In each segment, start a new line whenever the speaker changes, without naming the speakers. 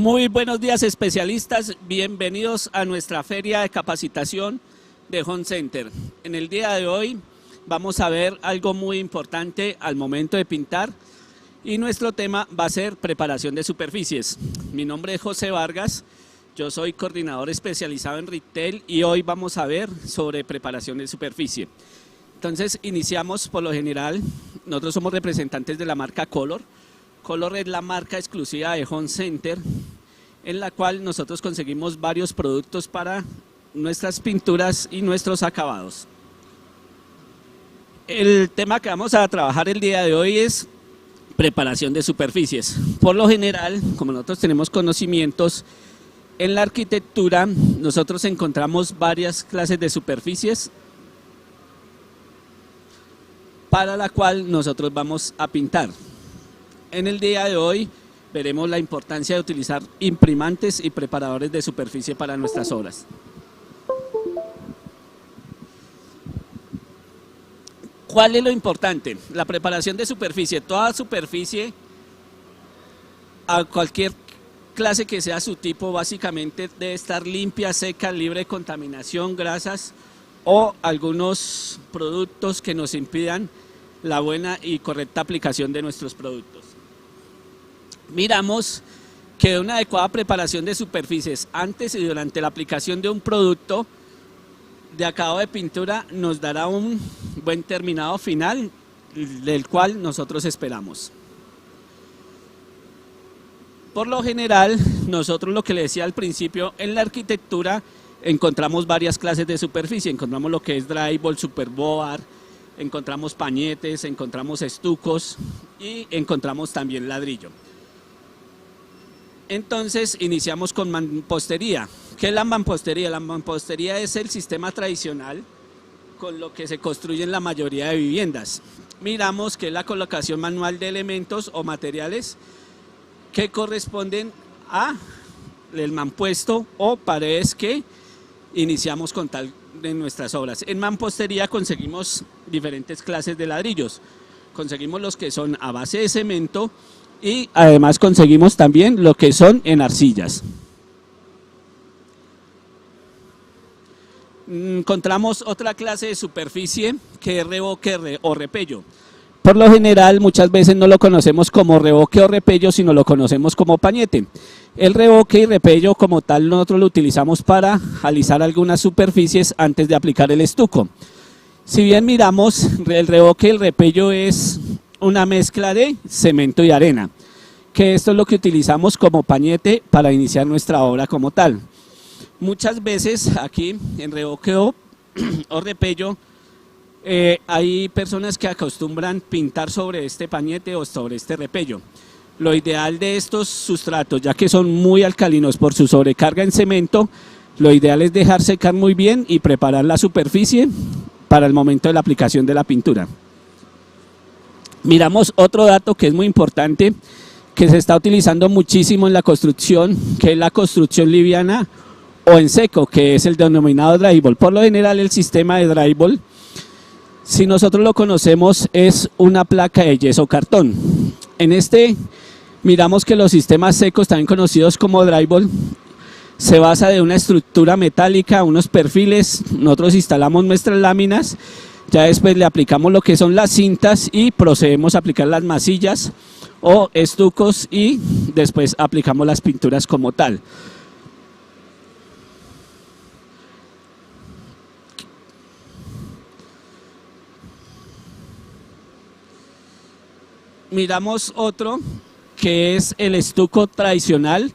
Muy buenos días, especialistas, bienvenidos a nuestra feria de capacitación de Home Center. En el día de hoy vamos a ver algo muy importante al momento de pintar y nuestro tema va a ser preparación de superficies. Mi nombre es José Vargas, yo soy coordinador especializado en retail y hoy vamos a ver sobre preparación de superficie. Entonces iniciamos. Por lo general, nosotros somos representantes de la marca Color. Color es la marca exclusiva de Home Center, en la cual nosotros conseguimos varios productos para nuestras pinturas y nuestros acabados. El tema que vamos a trabajar el día de hoy es preparación de superficies. Por lo general, como nosotros tenemos conocimientos en la arquitectura, nosotros encontramos varias clases de superficies para la cual nosotros vamos a pintar. En el día de hoy veremos la importancia de utilizar imprimantes y preparadores de superficie para nuestras obras. ¿Cuál es lo importante? La preparación de superficie. Toda superficie, a cualquier clase que sea su tipo, básicamente debe estar limpia, seca, libre de contaminación, grasas o algunos productos que nos impidan la buena y correcta aplicación de nuestros productos. Miramos que una adecuada preparación de superficies antes y durante la aplicación de un producto de acabado de pintura nos dará un buen terminado final del cual nosotros esperamos. Por lo general, nosotros, lo que le decía al principio, en la arquitectura encontramos varias clases de superficie. Encontramos lo que es drywall, superboard, encontramos pañetes, encontramos estucos y encontramos también ladrillo. Entonces iniciamos con mampostería. ¿Qué es la mampostería? La mampostería es el sistema tradicional con lo que se construyen la mayoría de viviendas. Miramos que es la colocación manual de elementos o materiales que corresponden a el mampuesto o paredes que iniciamos con tal de nuestras obras. En mampostería conseguimos diferentes clases de ladrillos. Conseguimos los que son a base de cemento y además conseguimos también lo que son en arcillas. Encontramos otra clase de superficie que es revoque o repello. Por lo general, muchas veces no lo conocemos como revoque o repello, sino lo conocemos como pañete. El revoque y repello como tal nosotros lo utilizamos para alisar algunas superficies antes de aplicar el estuco. Si bien miramos, el revoque y el repello es una mezcla de cemento y arena, que esto es lo que utilizamos como pañete para iniciar nuestra obra como tal. Muchas veces aquí en revoque o repello hay personas que acostumbran pintar sobre este pañete o sobre este repello. Lo ideal de estos sustratos, ya que son muy alcalinos por su sobrecarga en cemento, lo ideal es dejar secar muy bien y preparar la superficie para el momento de la aplicación de la pintura. Miramos otro dato que es muy importante, que se está utilizando muchísimo en la construcción, que es la construcción liviana o en seco, que es el denominado drywall. Por lo general, el sistema de drywall, si nosotros lo conocemos, es una placa de yeso cartón. En este miramos que los sistemas secos, también conocidos como drywall, se basa de una estructura metálica, unos perfiles. Nosotros instalamos nuestras láminas, ya después le aplicamos lo que son las cintas y procedemos a aplicar las masillas o estucos y después aplicamos las pinturas como tal. Miramos otro que es el estuco tradicional,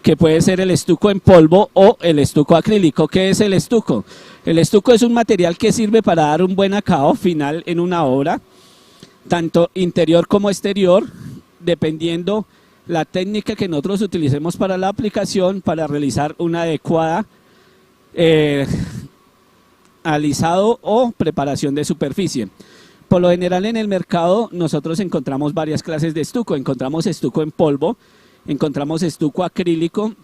que puede ser el estuco en polvo o el estuco acrílico. ¿Qué es el estuco? El estuco es un material que sirve para dar un buen acabado final en una obra, tanto interior como exterior, dependiendo la técnica que nosotros utilicemos para la aplicación, para realizar una adecuada alisado o preparación de superficie. Por lo general en el mercado nosotros encontramos varias clases de estuco. Encontramos estuco en polvo, encontramos estuco acrílico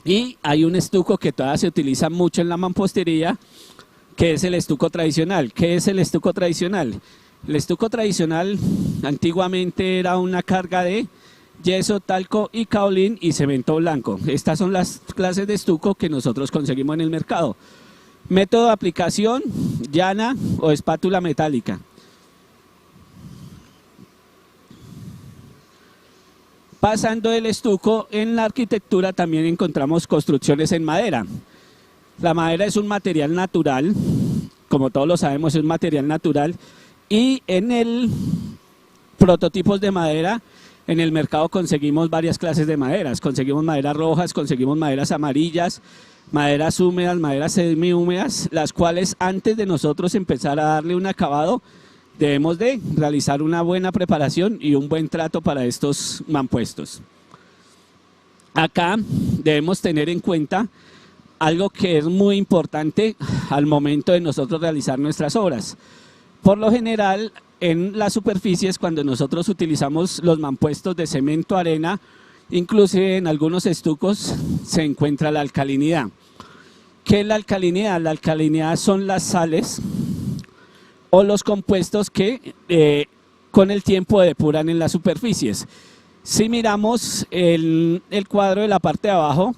y hay un estuco que todavía se utiliza mucho en la mampostería, que es el estuco tradicional. ¿Qué es el estuco tradicional? El estuco tradicional antiguamente era una carga de yeso, talco y caolín y cemento blanco. Estas son las clases de estuco que nosotros conseguimos en el mercado. Método de aplicación, llana o espátula metálica. Pasando el estuco, en la arquitectura también encontramos construcciones en madera. La madera es un material natural, como todos lo sabemos, es un material natural, y en el prototipos de madera, en el mercado conseguimos varias clases de maderas. Conseguimos maderas rojas, conseguimos maderas amarillas, maderas húmedas, maderas semihúmedas, las cuales antes de nosotros empezar a darle un acabado, debemos de realizar una buena preparación y un buen trato para estos mampuestos. Acá debemos tener en cuenta algo que es muy importante al momento de nosotros realizar nuestras obras. Por lo general, en las superficies, cuando nosotros utilizamos los mampuestos de cemento, arena, inclusive en algunos estucos, se encuentra la alcalinidad. ¿Qué es la alcalinidad? La alcalinidad son las sales o los compuestos que con el tiempo depuran en las superficies. Si miramos el cuadro de la parte de abajo,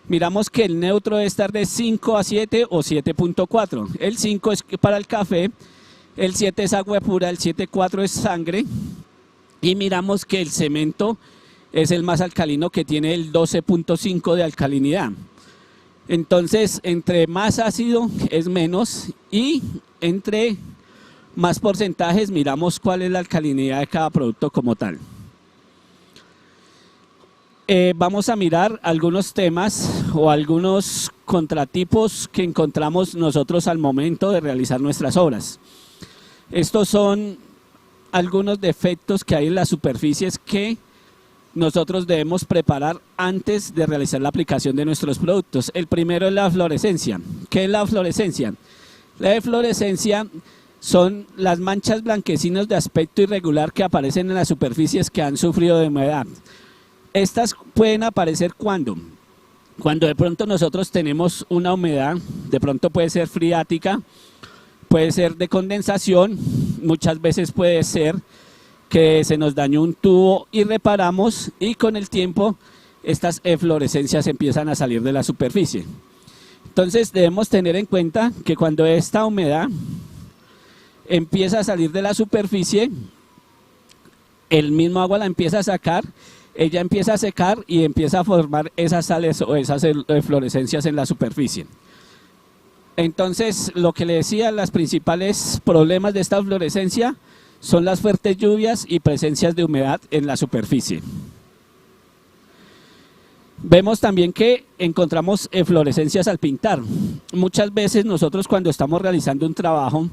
miramos que el neutro debe estar de 5 a 7 o 7.4. El 5 es para el café, el 7 es agua pura, el 7.4 es sangre, y miramos que el cemento es el más alcalino, que tiene el 12.5 de alcalinidad. Entonces, entre más ácido es menos, y entre más porcentajes miramos cuál es la alcalinidad de cada producto como tal. Vamos a mirar algunos temas o algunos contratipos que encontramos nosotros al momento de realizar nuestras obras. Estos son algunos defectos que hay en las superficies que nosotros debemos preparar antes de realizar la aplicación de nuestros productos. El primero es la fluorescencia. ¿Qué es la fluorescencia? La fluorescencia son las manchas blanquecinas de aspecto irregular que aparecen en las superficies que han sufrido de humedad. Estas pueden aparecer cuando de pronto nosotros tenemos una humedad, de pronto puede ser friática, puede ser de condensación, muchas veces puede ser que se nos dañó un tubo y reparamos, y con el tiempo estas eflorescencias empiezan a salir de la superficie. Entonces debemos tener en cuenta que cuando esta humedad empieza a salir de la superficie, el mismo agua la empieza a sacar, ella empieza a secar y empieza a formar esas sales o esas eflorescencias en la superficie. Entonces, lo que le decía, los principales problemas de esta fluorescencia son las fuertes lluvias y presencias de humedad en la superficie. Vemos también que encontramos eflorescencias al pintar. Muchas veces nosotros, cuando estamos realizando un trabajo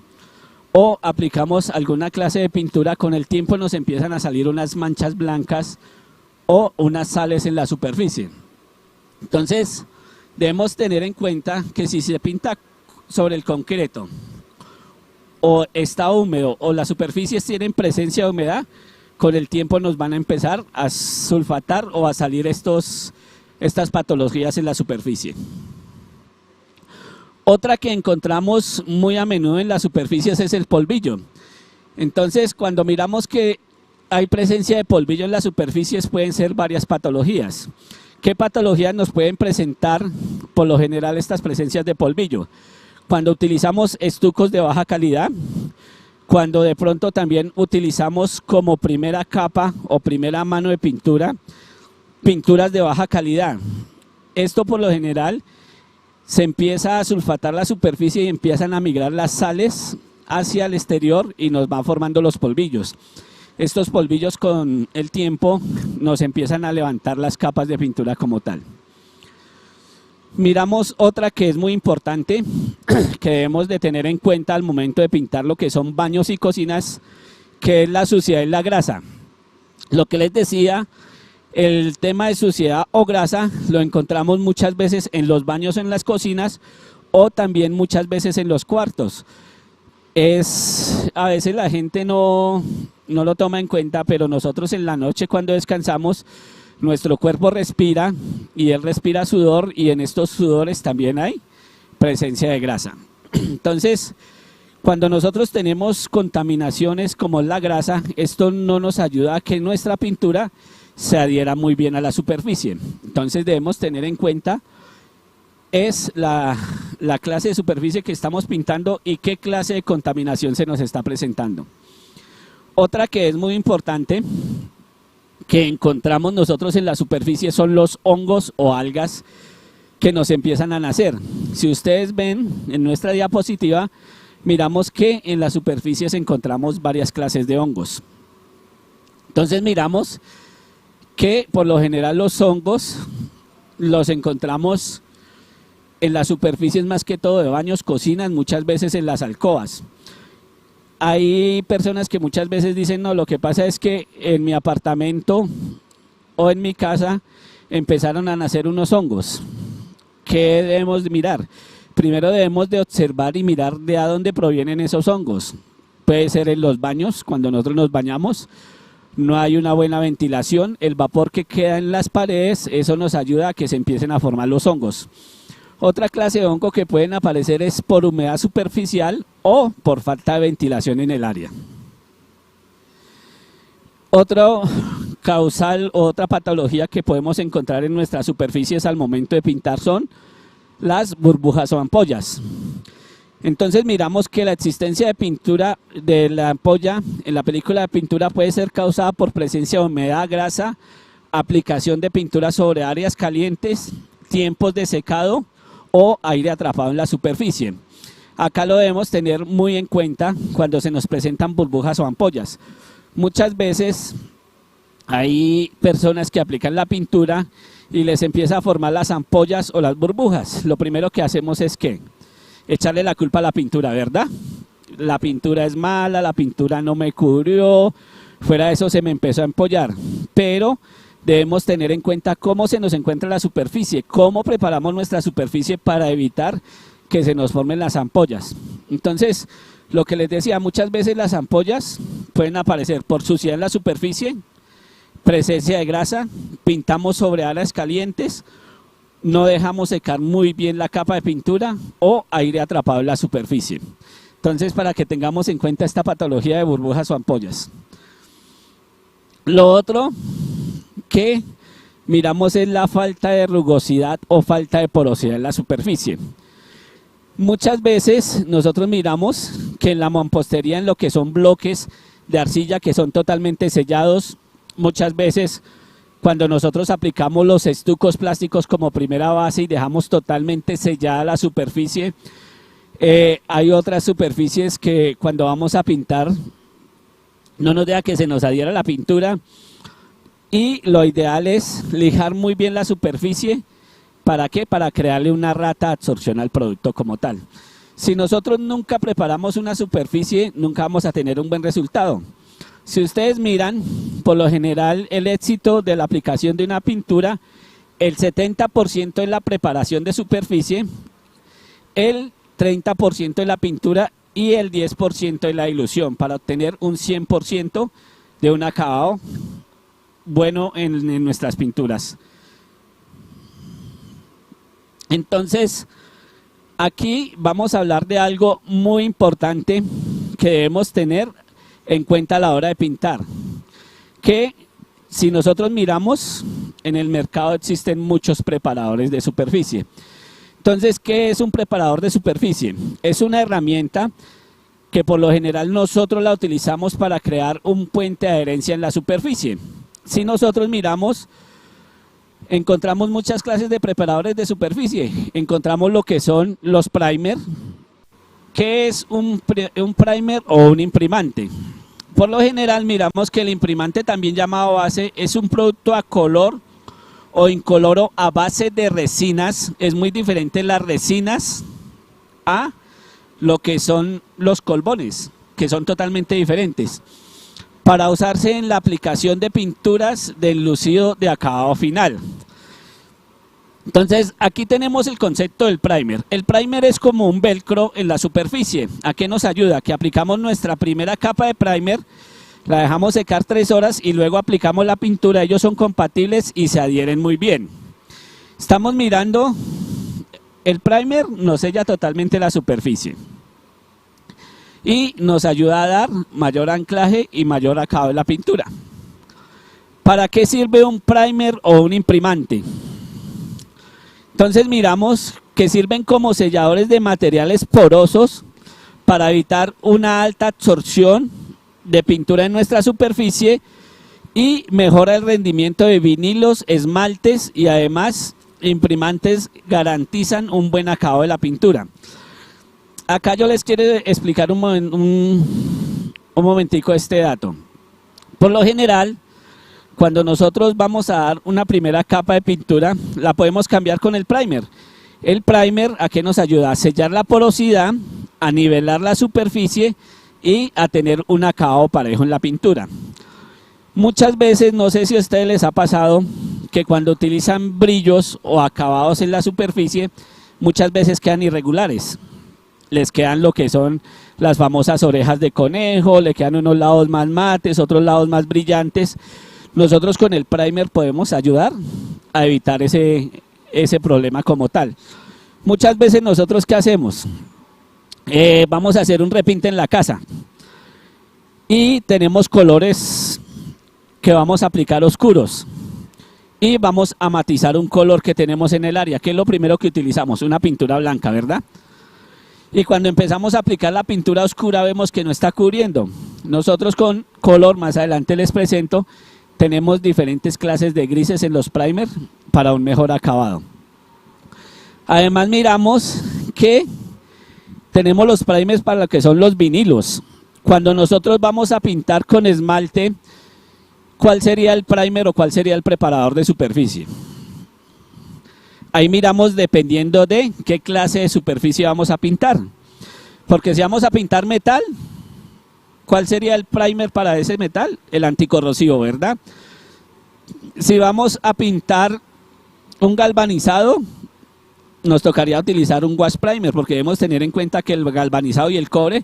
o aplicamos alguna clase de pintura, con el tiempo nos empiezan a salir unas manchas blancas o unas sales en la superficie. Entonces, debemos tener en cuenta que si se pinta sobre el concreto o está húmedo o las superficies tienen presencia de humedad, con el tiempo nos van a empezar a sulfatar o a salir estas patologías en la superficie. Otra que encontramos muy a menudo en las superficies es el polvillo. Entonces, cuando miramos que hay presencia de polvillo en las superficies, pueden ser varias patologías. ¿Qué patologías nos pueden presentar por lo general estas presencias de polvillo? Cuando utilizamos estucos de baja calidad, cuando de pronto también utilizamos como primera capa o primera mano de pintura, pinturas de baja calidad. Esto por lo general se empieza a sulfatar la superficie y empiezan a migrar las sales hacia el exterior y nos van formando los polvillos. Estos polvillos con el tiempo nos empiezan a levantar las capas de pintura como tal. Miramos otra que es muy importante, que debemos de tener en cuenta al momento de pintar lo que son baños y cocinas, que es la suciedad y la grasa. Lo que les decía, el tema de suciedad o grasa lo encontramos muchas veces en los baños, en las cocinas, o también muchas veces en los cuartos. A veces la gente no lo toma en cuenta, pero nosotros en la noche, cuando descansamos, nuestro cuerpo respira y él respira sudor, y en estos sudores también hay presencia de grasa. Entonces, cuando nosotros tenemos contaminaciones como la grasa, esto no nos ayuda a que nuestra pintura se adhiera muy bien a la superficie. Entonces debemos tener en cuenta es la clase de superficie que estamos pintando y qué clase de contaminación se nos está presentando. Otra que es muy importante que encontramos nosotros en la superficie son los hongos o algas que nos empiezan a nacer. Si ustedes ven en nuestra diapositiva, miramos que en la superficie encontramos varias clases de hongos. Entonces miramos que por lo general los hongos los encontramos en las superficies más que todo de baños, cocinas, muchas veces en las alcobas. Hay personas que muchas veces dicen, no, lo que pasa es que en mi apartamento o en mi casa empezaron a nacer unos hongos. ¿Qué debemos mirar? Primero debemos de observar y mirar de a dónde provienen esos hongos. Puede ser en los baños, cuando nosotros nos bañamos, no hay una buena ventilación, el vapor que queda en las paredes, eso nos ayuda a que se empiecen a formar los hongos. Otra clase de hongo que pueden aparecer es por humedad superficial o por falta de ventilación en el área. Otro causal o otra patología que podemos encontrar en nuestras superficies al momento de pintar son las burbujas o ampollas. Entonces miramos que la existencia de pintura de la ampolla en la película de pintura puede ser causada por presencia de humedad, grasa, aplicación de pintura sobre áreas calientes, tiempos de secado o aire atrapado en la superficie. Acá lo debemos tener muy en cuenta cuando se nos presentan burbujas o ampollas. Muchas veces hay personas que aplican la pintura y les empieza a formar las ampollas o las burbujas. Lo primero que hacemos es que echarle la culpa a la pintura, ¿verdad? La pintura es mala, la pintura no me cubrió, fuera de eso se me empezó a empollar. Pero debemos tener en cuenta cómo se nos encuentra la superficie, cómo preparamos nuestra superficie para evitar que se nos formen las ampollas. Entonces, lo que les decía, muchas veces las ampollas pueden aparecer por suciedad en la superficie, presencia de grasa, pintamos sobre áreas calientes, no dejamos secar muy bien la capa de pintura o aire atrapado en la superficie. Entonces, para que tengamos en cuenta esta patología de burbujas o ampollas. Lo otro que miramos es la falta de rugosidad o falta de porosidad en la superficie. Muchas veces nosotros miramos que en la mampostería, en lo que son bloques de arcilla que son totalmente sellados, muchas veces cuando nosotros aplicamos los estucos plásticos como primera base y dejamos totalmente sellada la superficie, hay otras superficies que cuando vamos a pintar no nos deja que se nos adhiera la pintura. Y lo ideal es lijar muy bien la superficie. ¿Para qué? Para crearle una rata de absorción al producto como tal. Si nosotros nunca preparamos una superficie, nunca vamos a tener un buen resultado. Si ustedes miran, por lo general, el éxito de la aplicación de una pintura, el 70% es la preparación de superficie, el 30% es la pintura y el 10% es la dilución, para obtener un 100% de un acabado bueno en nuestras pinturas. Entonces, aquí vamos a hablar de algo muy importante que debemos tener en cuenta a la hora de pintar. Que si nosotros miramos, en el mercado existen muchos preparadores de superficie. Entonces, ¿qué es un preparador de superficie? Es una herramienta que por lo general nosotros la utilizamos para crear un puente de adherencia en la superficie. Si nosotros miramos, encontramos muchas clases de preparadores de superficie. Encontramos lo que son los primer. ¿Qué es un primer o un imprimante? Por lo general miramos que el imprimante, también llamado base, es un producto a color o incoloro a base de resinas. Es muy diferente las resinas a lo que son los colbones, que son totalmente diferentes, para usarse en la aplicación de pinturas de enlucido de acabado final. Entonces, aquí tenemos el concepto del primer. El primer es como un velcro en la superficie. ¿A qué nos ayuda? Que aplicamos nuestra primera capa de primer, la dejamos secar 3 horas y luego aplicamos la pintura. Ellos son compatibles y se adhieren muy bien. Estamos mirando, el primer nos sella totalmente la superficie y nos ayuda a dar mayor anclaje y mayor acabado en la pintura. ¿Para qué sirve un primer o un imprimante? Entonces miramos que sirven como selladores de materiales porosos para evitar una alta absorción de pintura en nuestra superficie y mejora el rendimiento de vinilos, esmaltes y además imprimantes garantizan un buen acabado de la pintura. Acá yo les quiero explicar un momentico este dato. Por lo general, cuando nosotros vamos a dar una primera capa de pintura, la podemos cambiar con el primer. El primer, ¿a qué nos ayuda? A sellar la porosidad, a nivelar la superficie y a tener un acabado parejo en la pintura. Muchas veces, no sé si a ustedes les ha pasado, que cuando utilizan brillos o acabados en la superficie, muchas veces quedan irregulares. Les quedan lo que son las famosas orejas de conejo, le quedan unos lados más mates, otros lados más brillantes. Nosotros con el primer podemos ayudar a evitar ese problema como tal. Muchas veces nosotros, ¿qué hacemos? Vamos a hacer un repinte en la casa y tenemos colores que vamos a aplicar oscuros y vamos a matizar un color que tenemos en el área, que es lo primero que utilizamos, una pintura blanca, ¿verdad? Y cuando empezamos a aplicar la pintura oscura vemos que no está cubriendo. Nosotros con color, más adelante les presento, tenemos diferentes clases de grises en los primers para un mejor acabado. Además miramos que tenemos los primers para lo que son los vinilos. Cuando nosotros vamos a pintar con esmalte, ¿cuál sería el primer o cuál sería el preparador de superficie? Ahí miramos dependiendo de qué clase de superficie vamos a pintar. Porque si vamos a pintar metal, ¿cuál sería el primer para ese metal? El anticorrosivo, ¿verdad? Si vamos a pintar un galvanizado, nos tocaría utilizar un wash primer, porque debemos tener en cuenta que el galvanizado y el cobre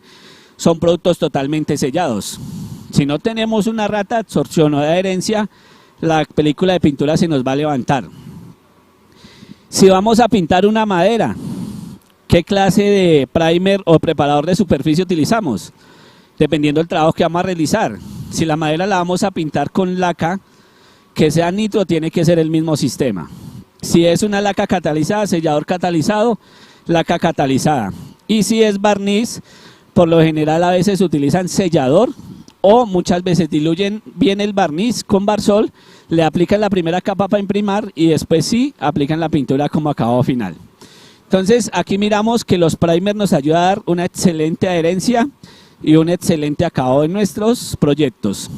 son productos totalmente sellados. Si no tenemos una rata de absorción o de adherencia, la película de pintura se nos va a levantar. Si vamos a pintar una madera, ¿qué clase de primer o preparador de superficie utilizamos? Dependiendo del trabajo que vamos a realizar. Si la madera la vamos a pintar con laca, que sea nitro, tiene que ser el mismo sistema. Si es una laca catalizada, sellador catalizado, laca catalizada. Y si es barniz, por lo general a veces utilizan sellador o muchas veces diluyen bien el barniz con Barsol, le aplican la primera capa para imprimir y después sí aplican la pintura como acabado final. Entonces aquí miramos que los primers nos ayudan a dar una excelente adherencia y un excelente acabado en nuestros proyectos.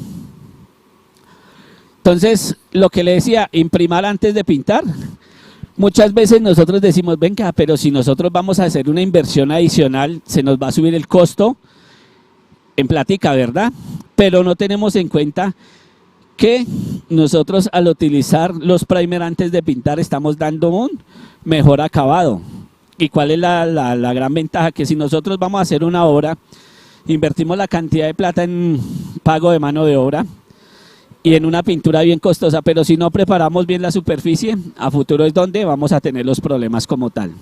Entonces, lo que le decía, imprimar antes de pintar. Muchas veces nosotros decimos, venga, pero si nosotros vamos a hacer una inversión adicional, se nos va a subir el costo en plática, ¿verdad? Pero no tenemos en cuenta que nosotros al utilizar los primer antes de pintar estamos dando un mejor acabado. ¿Y cuál es la gran ventaja? Que si nosotros vamos a hacer una obra, invertimos la cantidad de plata en pago de mano de obra y en una pintura bien costosa, pero si no preparamos bien la superficie, a futuro es donde vamos a tener los problemas como tal.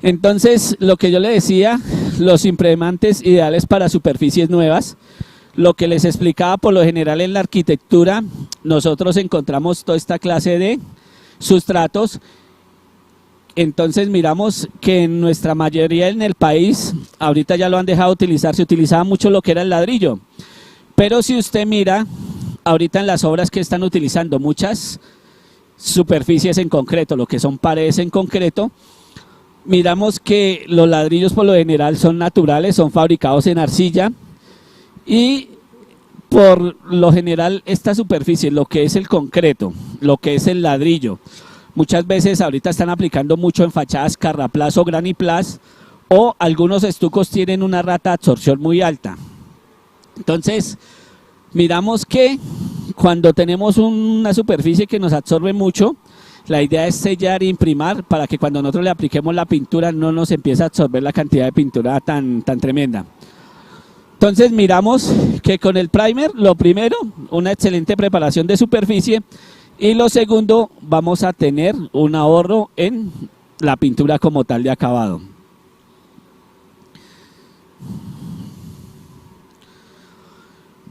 Entonces, lo que yo le decía, los imprimantes ideales para superficies nuevas, lo que les explicaba por lo general en la arquitectura, nosotros encontramos toda esta clase de sustratos. Entonces miramos que en nuestra mayoría en el país, ahorita ya lo han dejado de utilizar, se utilizaba mucho lo que era el ladrillo. Pero si usted mira, ahorita en las obras que están utilizando muchas superficies en concreto, lo que son paredes en concreto, miramos que los ladrillos por lo general son naturales, son fabricados en arcilla y por lo general esta superficie, lo que es el concreto, lo que es el ladrillo, muchas veces ahorita están aplicando mucho en fachadas carraplás o graniplás o algunos estucos tienen una rata de absorción muy alta. Entonces, miramos que cuando tenemos una superficie que nos absorbe mucho, la idea es sellar e imprimir para que cuando nosotros le apliquemos la pintura no nos empiece a absorber la cantidad de pintura tan tremenda. Entonces miramos que con el primer, lo primero, una excelente preparación de superficie y lo segundo, vamos a tener un ahorro en la pintura como tal de acabado.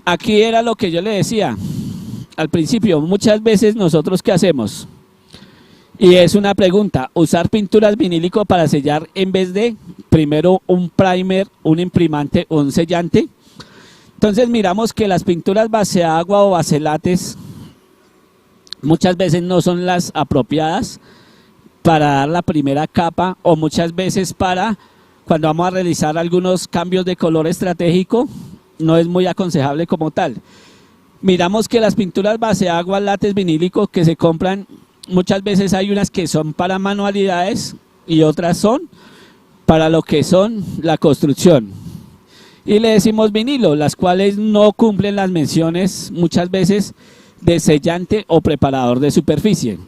Aquí era lo que yo le decía al principio, muchas veces nosotros ¿qué hacemos? Y es una pregunta, usar pinturas vinílico para sellar en vez de primero un primer, un imprimante o un sellante. Entonces miramos que las pinturas base agua o base látex muchas veces no son las apropiadas para dar la primera capa, o muchas veces para cuando vamos a realizar algunos cambios de color estratégico no es muy aconsejable como tal. Miramos que las pinturas base agua látex vinílico que se compran, muchas veces hay unas que son para manualidades y otras son para lo que son la construcción. Y le decimos vinilo, las cuales no cumplen las menciones muchas veces de sellante o preparador de superficie.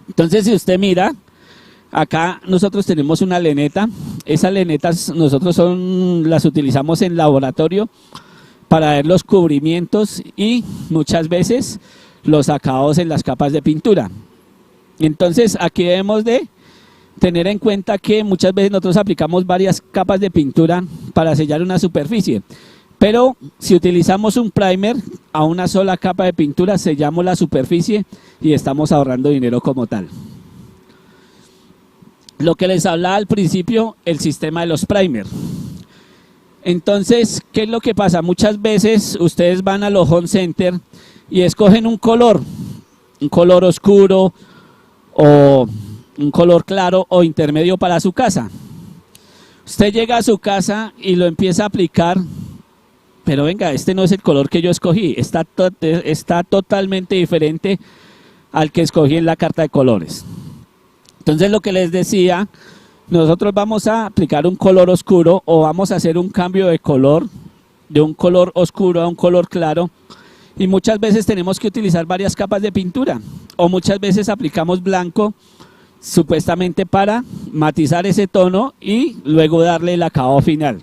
Entonces, si usted mira, acá nosotros tenemos una leneta. Esas lenetas nosotros las utilizamos en laboratorio para ver los cubrimientos y muchas veces los acabados en las capas de pintura. Entonces, aquí debemos de tener en cuenta que muchas veces nosotros aplicamos varias capas de pintura para sellar una superficie, pero si utilizamos un primer a una sola capa de pintura, sellamos la superficie y estamos ahorrando dinero como tal. Lo que les hablaba al principio, el sistema de los primers. Entonces, ¿qué es lo que pasa? Muchas veces ustedes van a los home center y escogen un color oscuro o un color claro o intermedio para su casa. Usted llega a su casa y lo empieza a aplicar, pero venga, este no es el color que yo escogí, está totalmente diferente al que escogí en la carta de colores. Entonces, lo que les decía, nosotros vamos a aplicar un color oscuro o vamos a hacer un cambio de color, de un color oscuro a un color claro, y muchas veces tenemos que utilizar varias capas de pintura, o muchas veces aplicamos blanco supuestamente para matizar ese tono y luego darle el acabado final.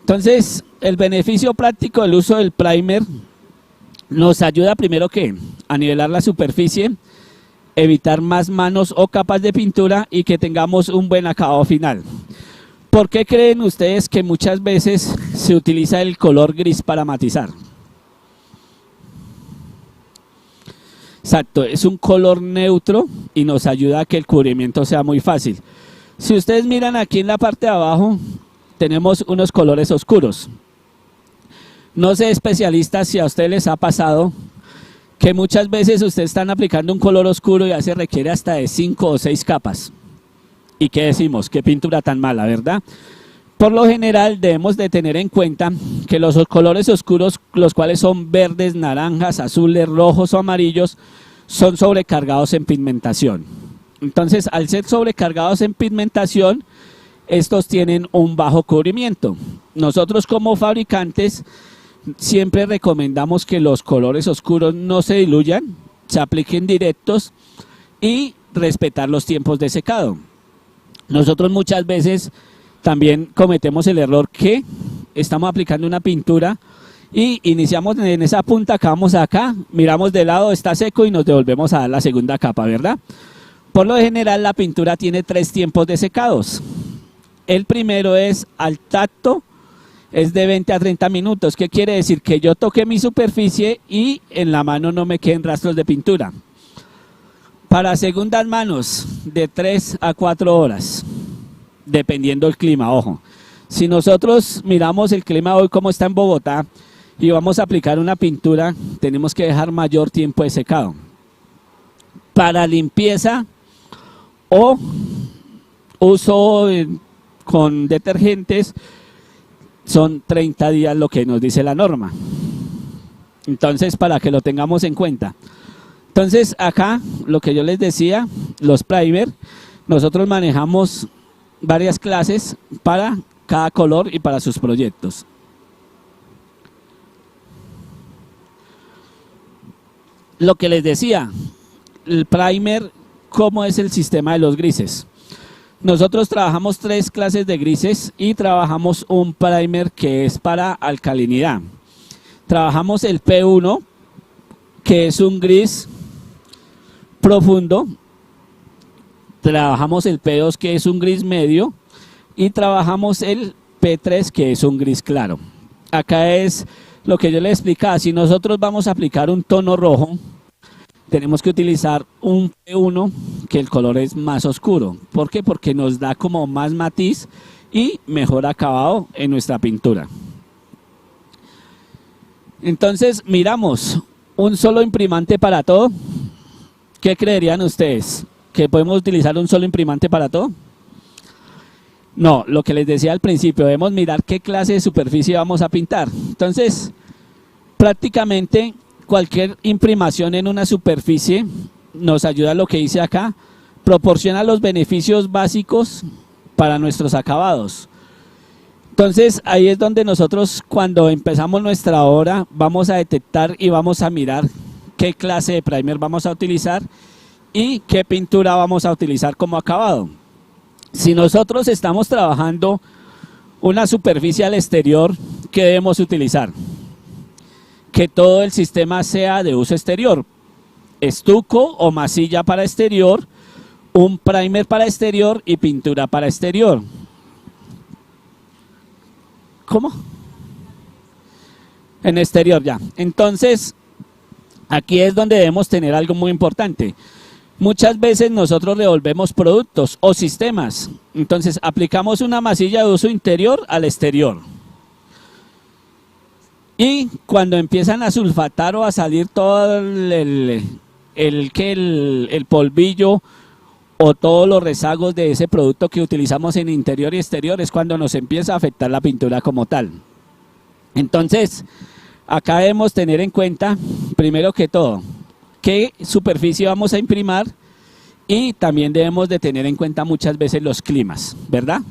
Entonces, el beneficio práctico del uso del primer nos ayuda primero que a nivelar la superficie, evitar más manos o capas de pintura y que tengamos un buen acabado final. ¿Por qué creen ustedes que muchas veces se utiliza el color gris para matizar? Exacto, es un color neutro y nos ayuda a que el cubrimiento sea muy fácil. Si ustedes miran aquí en la parte de abajo, tenemos unos colores oscuros. No sé, especialistas, si a ustedes les ha pasado que muchas veces ustedes están aplicando un color oscuro y ya se requiere hasta de 5 o 6 capas. ¿Y qué decimos? Qué pintura tan mala, ¿verdad? Por lo general debemos de tener en cuenta que los colores oscuros, los cuales son verdes, naranjas, azules, rojos o amarillos, son sobrecargados en pigmentación. Entonces, al ser sobrecargados en pigmentación, estos tienen un bajo cubrimiento. Nosotros como fabricantes siempre recomendamos que los colores oscuros no se diluyan, se apliquen directos y respetar los tiempos de secado. Nosotros muchas veces también cometemos el error que estamos aplicando una pintura y iniciamos en esa punta, acabamos acá, miramos de lado, está seco y nos devolvemos a dar la segunda capa, ¿verdad? Por lo general la pintura tiene 3 tiempos de secados. El primero es al tacto, es de 20 a 30 minutos. ¿Qué quiere decir? Que yo toque mi superficie y en la mano no me queden rastros de pintura. Para segundas manos, de 3 a 4 horas, dependiendo del clima, ojo. Si nosotros miramos el clima hoy como está en Bogotá y vamos a aplicar una pintura, tenemos que dejar mayor tiempo de secado. Para limpieza o uso con detergentes, son 30 días lo que nos dice la norma. Entonces, para que lo tengamos en cuenta. Entonces, acá, lo que yo les decía, los primer, nosotros manejamos varias clases para cada color y para sus proyectos. Lo que les decía, el primer, ¿cómo es el sistema de los grises? Nosotros trabajamos 3 clases de grises y trabajamos un primer que es para alcalinidad. Trabajamos el P1, que es un gris profundo. Trabajamos el P2, que es un gris medio. Y trabajamos el P3, que es un gris claro. Acá es lo que yo les explicaba, si nosotros vamos a aplicar un tono rojo, tenemos que utilizar un P1 que el color es más oscuro. ¿Por qué? Porque nos da como más matiz y mejor acabado en nuestra pintura. Entonces miramos un solo imprimante para todo. ¿Qué creerían ustedes? ¿Que podemos utilizar un solo imprimante para todo? No, lo que les decía al principio, debemos mirar qué clase de superficie vamos a pintar. Entonces, prácticamente cualquier imprimación en una superficie nos ayuda a lo que dice acá, proporciona los beneficios básicos para nuestros acabados. Entonces, ahí es donde nosotros cuando empezamos nuestra obra vamos a detectar y vamos a mirar qué clase de primer vamos a utilizar y qué pintura vamos a utilizar como acabado. Si nosotros estamos trabajando una superficie al exterior, ¿qué debemos utilizar? Que todo el sistema sea de uso exterior, estuco o masilla para exterior, un primer para exterior y pintura para exterior. ¿Cómo? En exterior ya. Entonces, aquí es donde debemos tener algo muy importante. Muchas veces nosotros revolvemos productos o sistemas, entonces aplicamos una masilla de uso interior al exterior. Y cuando empiezan a sulfatar o a salir todo el polvillo o todos los rezagos de ese producto que utilizamos en interior y exterior, es cuando nos empieza a afectar la pintura como tal. Entonces, acá debemos tener en cuenta, primero que todo, qué superficie vamos a imprimir y también debemos de tener en cuenta muchas veces los climas, ¿verdad?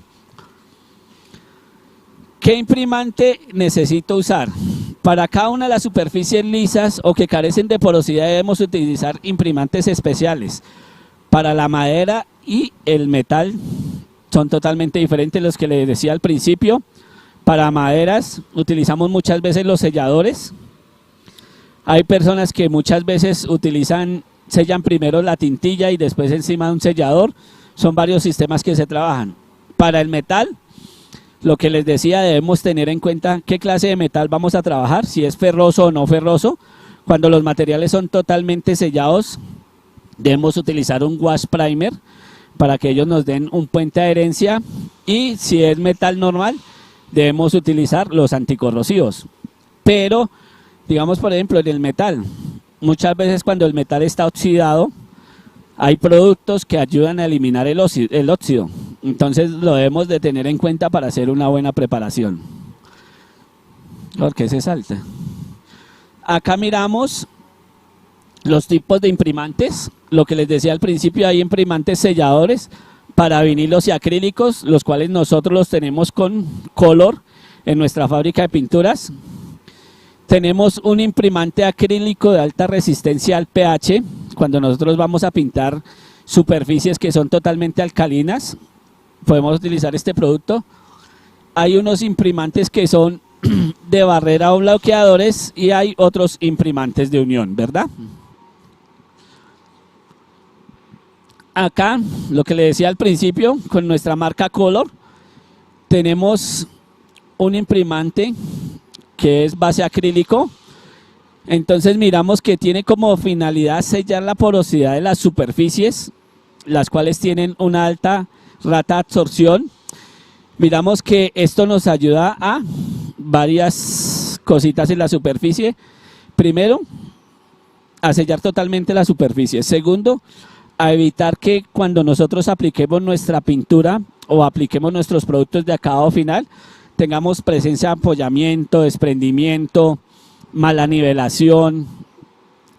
¿Qué imprimante necesito usar? Para cada una de las superficies lisas o que carecen de porosidad debemos utilizar imprimantes especiales. Para la madera y el metal son totalmente diferentes los que les decía al principio. Para maderas utilizamos muchas veces los selladores. Hay personas que muchas veces sellan primero la tintilla y después encima de un sellador. Son varios sistemas que se trabajan. Para el metal, lo que les decía, debemos tener en cuenta qué clase de metal vamos a trabajar, si es ferroso o no ferroso. Cuando los materiales son totalmente sellados, debemos utilizar un wash primer para que ellos nos den un puente de adherencia, y si es metal normal, debemos utilizar los anticorrosivos. Pero, digamos por ejemplo, en el metal, muchas veces cuando el metal está oxidado, hay productos que ayudan a eliminar el óxido. Entonces lo debemos de tener en cuenta para hacer una buena preparación. ¿Por qué se salta? Acá miramos los tipos de imprimantes. Lo que les decía al principio, hay imprimantes selladores para vinilos y acrílicos, los cuales nosotros los tenemos con Color en nuestra fábrica de pinturas. Tenemos un imprimante acrílico de alta resistencia al pH, cuando nosotros vamos a pintar superficies que son totalmente alcalinas, podemos utilizar este producto. Hay unos imprimantes que son de barrera o bloqueadores y hay otros imprimantes de unión, ¿verdad? Acá, lo que le decía al principio, con nuestra marca Color, tenemos un imprimante que es base acrílico. Entonces miramos que tiene como finalidad sellar la porosidad de las superficies, las cuales tienen una alta rata de absorción. Miramos que esto nos ayuda a varias cositas en la superficie. Primero, a sellar totalmente la superficie. Segundo, a evitar que cuando nosotros apliquemos nuestra pintura o apliquemos nuestros productos de acabado final, tengamos presencia de apoyamiento, desprendimiento, mala nivelación,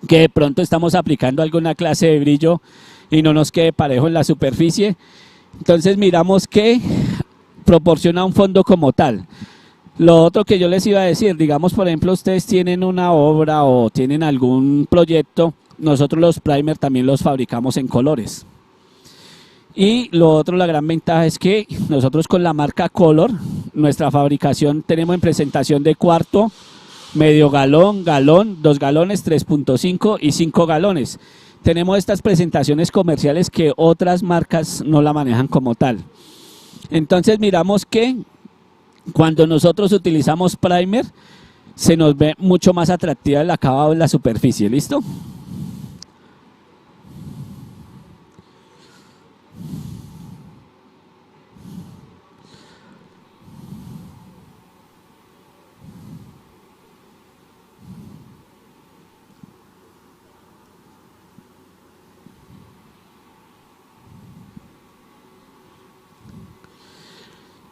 que de pronto estamos aplicando alguna clase de brillo y no nos quede parejo en la superficie. Entonces miramos que proporciona un fondo como tal. Lo otro que yo les iba a decir, digamos por ejemplo ustedes tienen una obra o tienen algún proyecto, nosotros los primer también los fabricamos en colores. Y lo otro, la gran ventaja es que nosotros con la marca Color, nuestra fabricación tenemos en presentación de cuarto, medio galón, galón, 2 galones, 3.5 y 5 galones. Tenemos estas presentaciones comerciales que otras marcas no la manejan como tal. Entonces miramos que cuando nosotros utilizamos primer, se nos ve mucho más atractiva el acabado en la superficie. ¿Listo?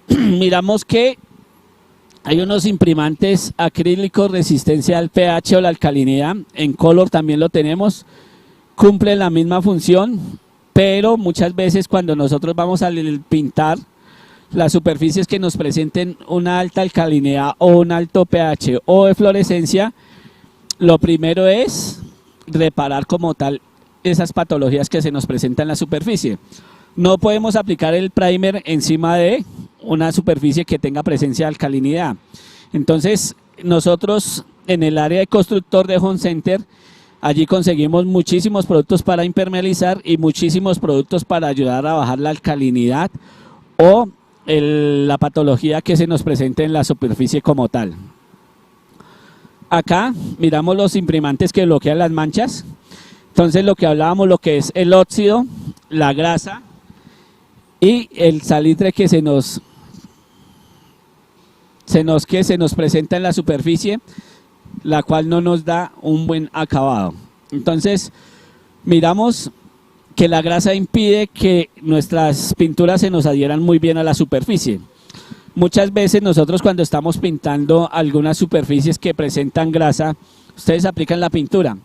Miramos que hay unos imprimantes acrílicos resistencia al pH o la alcalinidad. En color también lo tenemos. Cumplen la misma función, pero muchas veces cuando nosotros vamos a pintar las superficies que nos presenten una alta alcalinidad o un alto pH o eflorescencia, lo primero es reparar como tal esas patologías que se nos presentan en la superficie. No podemos aplicar el primer encima de una superficie que tenga presencia de alcalinidad. Entonces, nosotros en el área de constructor de Home Center, allí conseguimos muchísimos productos para impermeabilizar y muchísimos productos para ayudar a bajar la alcalinidad o la patología que se nos presente en la superficie como tal. Acá miramos los imprimantes que bloquean las manchas. Entonces, lo que hablábamos, lo que es el óxido, la grasa y el salitre que se nos presenta en la superficie, la cual no nos da un buen acabado. Entonces, miramos que la grasa impide que nuestras pinturas se nos adhieran muy bien a la superficie. Muchas veces nosotros cuando estamos pintando algunas superficies que presentan grasa, ustedes aplican la pintura.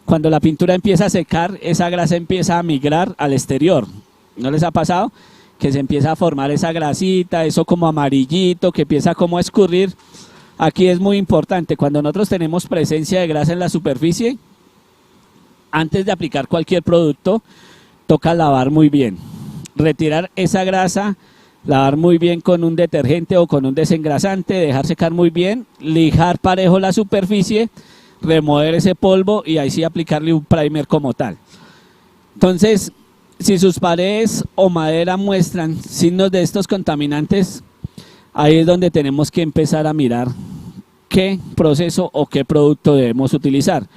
Cuando la pintura empieza a secar, esa grasa empieza a migrar al exterior. ¿No les ha pasado? Que se empieza a formar esa grasita, eso como amarillito, que empieza como a escurrir. Aquí es muy importante, cuando nosotros tenemos presencia de grasa en la superficie, antes de aplicar cualquier producto, toca lavar muy bien. Retirar esa grasa, lavar muy bien con un detergente o con un desengrasante, dejar secar muy bien, lijar parejo la superficie, remover ese polvo y ahí sí aplicarle un primer como tal. Entonces, si sus paredes o madera muestran signos de estos contaminantes, ahí es donde tenemos que empezar a mirar qué proceso o qué producto debemos utilizar.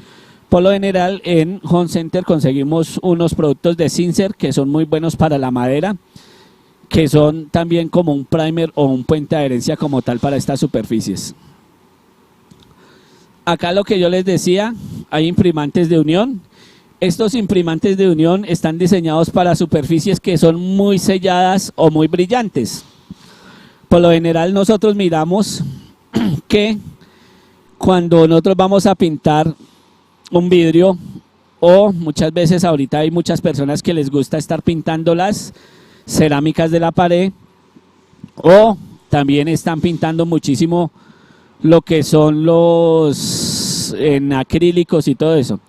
Por lo general en Home Center conseguimos unos productos de Sincero que son muy buenos para la madera, que son también como un primer o un puente de adherencia como tal para estas superficies. Acá lo que yo les decía, hay imprimantes de unión. Estos imprimantes de unión están diseñados para superficies que son muy selladas o muy brillantes. Por lo general nosotros miramos que cuando nosotros vamos a pintar un vidrio, o muchas veces ahorita hay muchas personas que les gusta estar pintando las cerámicas de la pared, o también están pintando muchísimo lo que son los en acrílicos y todo eso.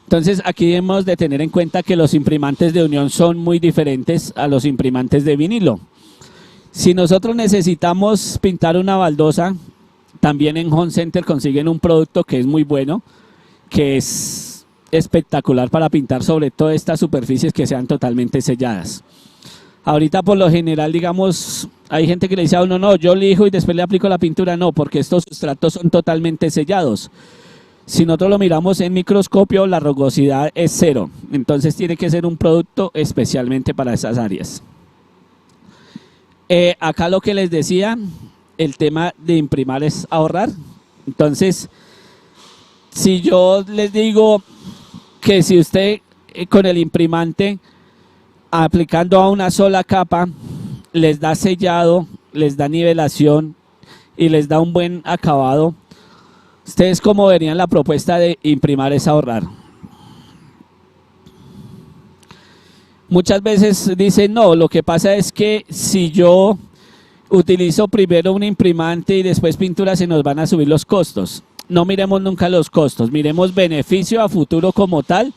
Entonces aquí debemos de tener en cuenta que los imprimantes de unión son muy diferentes a los imprimantes de vinilo. Si nosotros necesitamos pintar una baldosa, también en Home Center consiguen un producto que es muy bueno, que es espectacular para pintar sobre todo estas superficies que sean totalmente selladas. Ahorita por lo general, digamos, hay gente que le dice a uno, no, yo lijo y después le aplico la pintura. No, porque estos sustratos son totalmente sellados. Si nosotros lo miramos en microscopio, la rugosidad es cero. Entonces tiene que ser un producto especialmente para esas áreas. Acá lo que les decía, el tema de imprimar es ahorrar. Entonces, si yo les digo que si usted con el imprimante aplicando a una sola capa les da sellado, les da nivelación y les da un buen acabado, ¿ustedes cómo verían la propuesta de imprimar es ahorrar? Muchas veces dicen, no, lo que pasa es que si yo utilizo primero un imprimante y después pintura se nos van a subir los costos. No miremos nunca los costos, miremos beneficio a futuro como tal,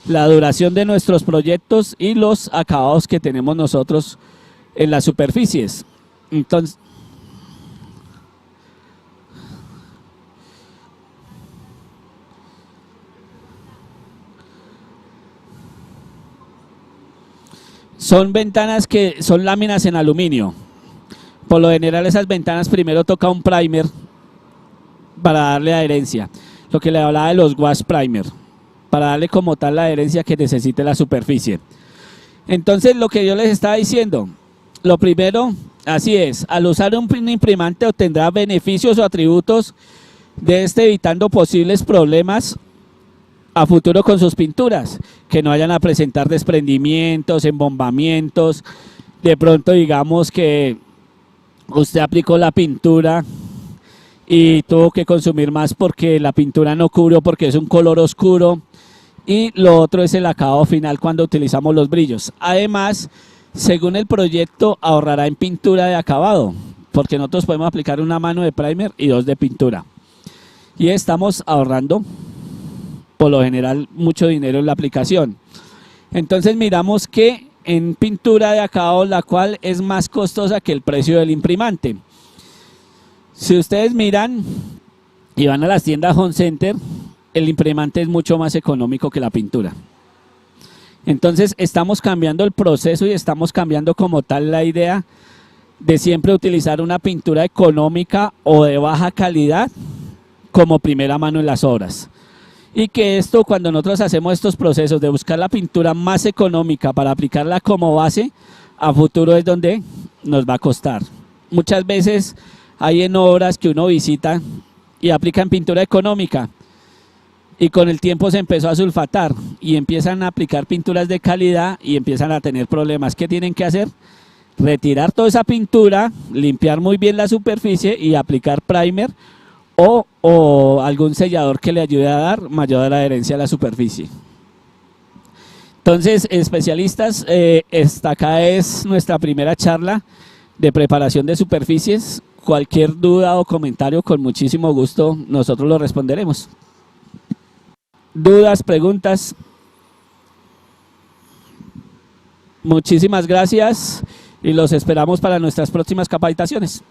la duración de nuestros proyectos y los acabados que tenemos nosotros en las superficies. Entonces, son ventanas que son láminas en aluminio. Por lo general esas ventanas primero toca un primer para darle adherencia. Lo que le hablaba de los wash primer, para darle como tal la adherencia que necesite la superficie. Entonces, lo que yo les estaba diciendo, lo primero, así es, al usar un imprimante obtendrá beneficios o atributos de este, evitando posibles problemas a futuro con sus pinturas, que no vayan a presentar desprendimientos, embombamientos. De pronto digamos que usted aplicó la pintura y tuvo que consumir más porque la pintura no cubrió, porque es un color oscuro, y lo otro es el acabado final cuando utilizamos los brillos. Además, según el proyecto, ahorrará en pintura de acabado, porque nosotros podemos aplicar una mano de primer y 2 de pintura, y estamos ahorrando por lo general mucho dinero en la aplicación. Entonces miramos que en pintura de acabado, la cual es más costosa que el precio del imprimante. Si ustedes miran y van a las tiendas Home Center, el imprimante es mucho más económico que la pintura. Entonces estamos cambiando el proceso y estamos cambiando como tal la idea de siempre utilizar una pintura económica o de baja calidad como primera mano en las obras. Y que esto, cuando nosotros hacemos estos procesos de buscar la pintura más económica para aplicarla como base, a futuro es donde nos va a costar. Muchas veces hay en obras que uno visita y aplican pintura económica y con el tiempo se empezó a sulfatar y empiezan a aplicar pinturas de calidad y empiezan a tener problemas. ¿Qué tienen que hacer? Retirar toda esa pintura, limpiar muy bien la superficie y aplicar primer o algún sellador que le ayude a dar mayor adherencia a la superficie. Entonces, especialistas, esta acá es nuestra primera charla de preparación de superficies. Cualquier duda o comentario, con muchísimo gusto nosotros lo responderemos. ¿Dudas, preguntas? Muchísimas gracias y los esperamos para nuestras próximas capacitaciones.